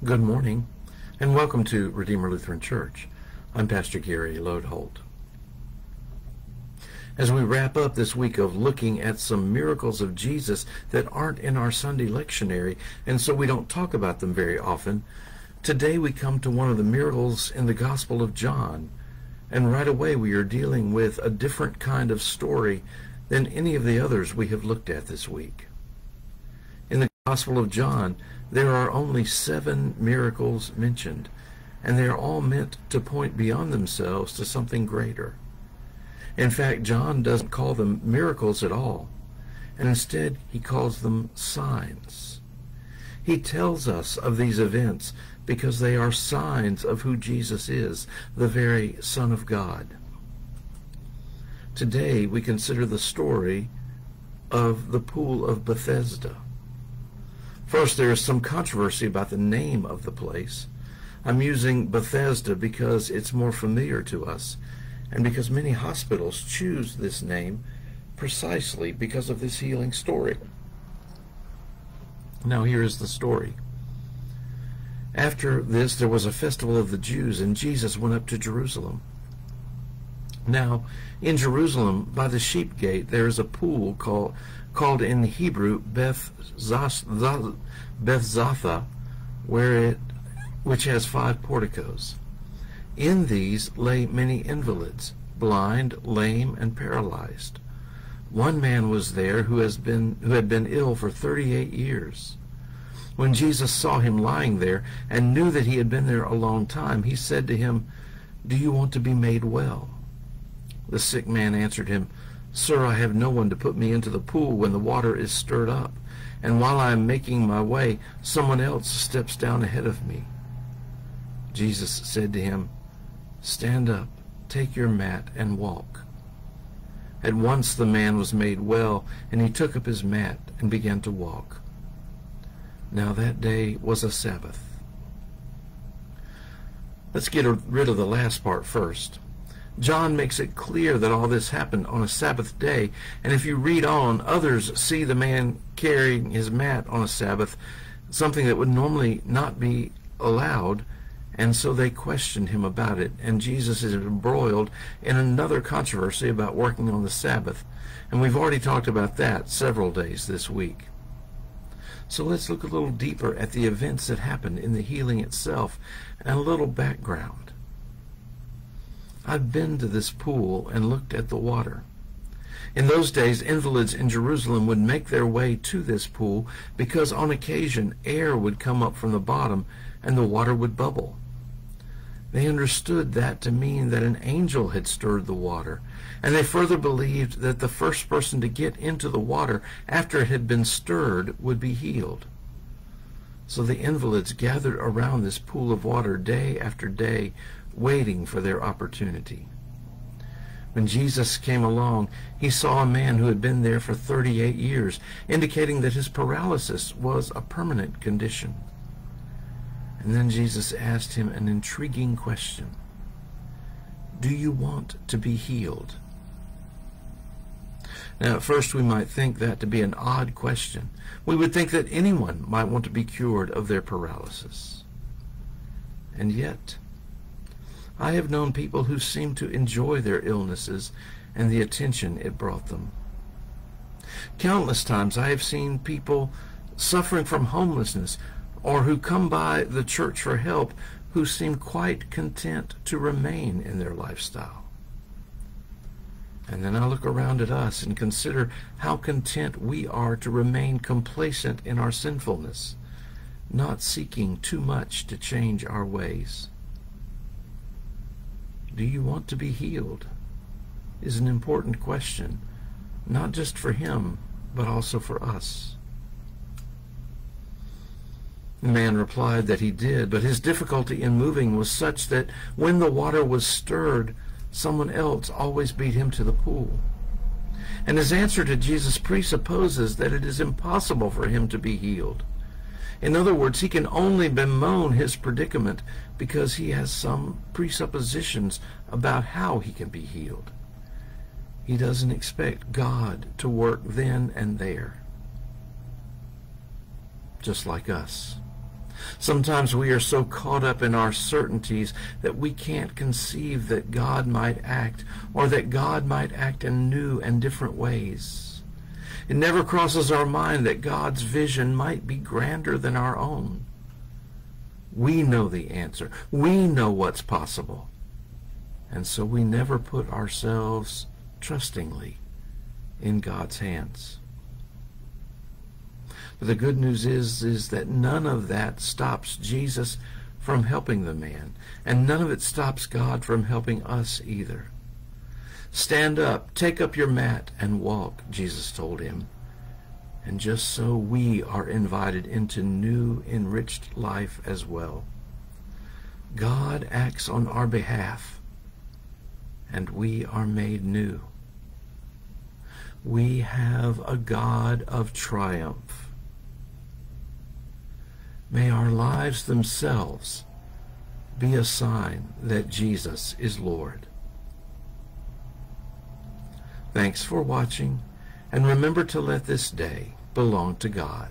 Good morning, and welcome to Redeemer Lutheran Church. I'm Pastor Gary Lodeholt. As we wrap up this week of looking at some miracles of Jesus that aren't in our Sunday lectionary, and so we don't talk about them very often, today we come to one of the miracles in the Gospel of John, and right away we are dealing with a different kind of story than any of the others we have looked at this week. In the Gospel of John, there are only 7 miracles mentioned, and they are all meant to point beyond themselves to something greater. In fact, John doesn't call them miracles at all, and instead he calls them signs. He tells us of these events because they are signs of who Jesus is, the very Son of God. Today we consider the story of the Pool of Bethesda. First, there is some controversy about the name of the place. I'm using Bethesda because it's more familiar to us, and because many hospitals choose this name precisely because of this healing story. Now here is the story. After this, there was a festival of the Jews, and Jesus went up to Jerusalem. Now, in Jerusalem, by the sheep gate, there is a pool called in Hebrew Beth Zatha, which has 5 porticos. In these lay many invalids, blind, lame, and paralyzed. One man was there who had been ill for 38 years. When Jesus saw him lying there and knew that he had been there a long time, he said to him, "Do you want to be made well?" The sick man answered him, "Sir, I have no one to put me into the pool when the water is stirred up, and while I am making my way, someone else steps down ahead of me." Jesus said to him, "Stand up, take your mat, and walk." At once the man was made well, and he took up his mat and began to walk. Now that day was a Sabbath. Let's get rid of the last part first. John makes it clear that all this happened on a Sabbath day, and if you read on, others see the man carrying his mat on a Sabbath, something that would normally not be allowed, and so they questioned him about it, and Jesus is embroiled in another controversy about working on the Sabbath, and we've already talked about that several days this week. So let's look a little deeper at the events that happened in the healing itself, and a little background. I've been to this pool and looked at the water. In those days, invalids in Jerusalem would make their way to this pool because on occasion air would come up from the bottom and the water would bubble. They understood that to mean that an angel had stirred the water, and they further believed that the first person to get into the water after it had been stirred would be healed. So the invalids gathered around this pool of water day after day, waiting for their opportunity. When Jesus came along, he saw a man who had been there for 38 years, indicating that his paralysis was a permanent condition. And then Jesus asked him an intriguing question. Do you want to be healed? Now, at first we might think that to be an odd question. We would think that anyone might want to be cured of their paralysis. And yet, I have known people who seem to enjoy their illnesses and the attention it brought them. Countless times I have seen people suffering from homelessness or who come by the church for help who seem quite content to remain in their lifestyle. And then I look around at us and consider how content we are to remain complacent in our sinfulness, not seeking too much to change our ways. Do you want to be healed? Is an important question, not just for him, but also for us. The man replied that he did, but his difficulty in moving was such that when the water was stirred, someone else always beat him to the pool. And his answer to Jesus presupposes that it is impossible for him to be healed. In other words, he can only bemoan his predicament because he has some presuppositions about how he can be healed. He doesn't expect God to work then and there. Just like us. Sometimes we are so caught up in our certainties that we can't conceive that God might act, or that God might act in new and different ways. It never crosses our mind that God's vision might be grander than our own. We know the answer. We know what's possible. And so we never put ourselves trustingly in God's hands. But the good news is that none of that stops Jesus from helping the man, and none of it stops God from helping us either. Stand up, take up your mat, and walk, Jesus told him. And just so we are invited into new, enriched life as well. God acts on our behalf, and we are made new. We have a God of triumph. May our lives themselves be a sign that Jesus is Lord. Thanks for watching, and remember to let this day belong to God.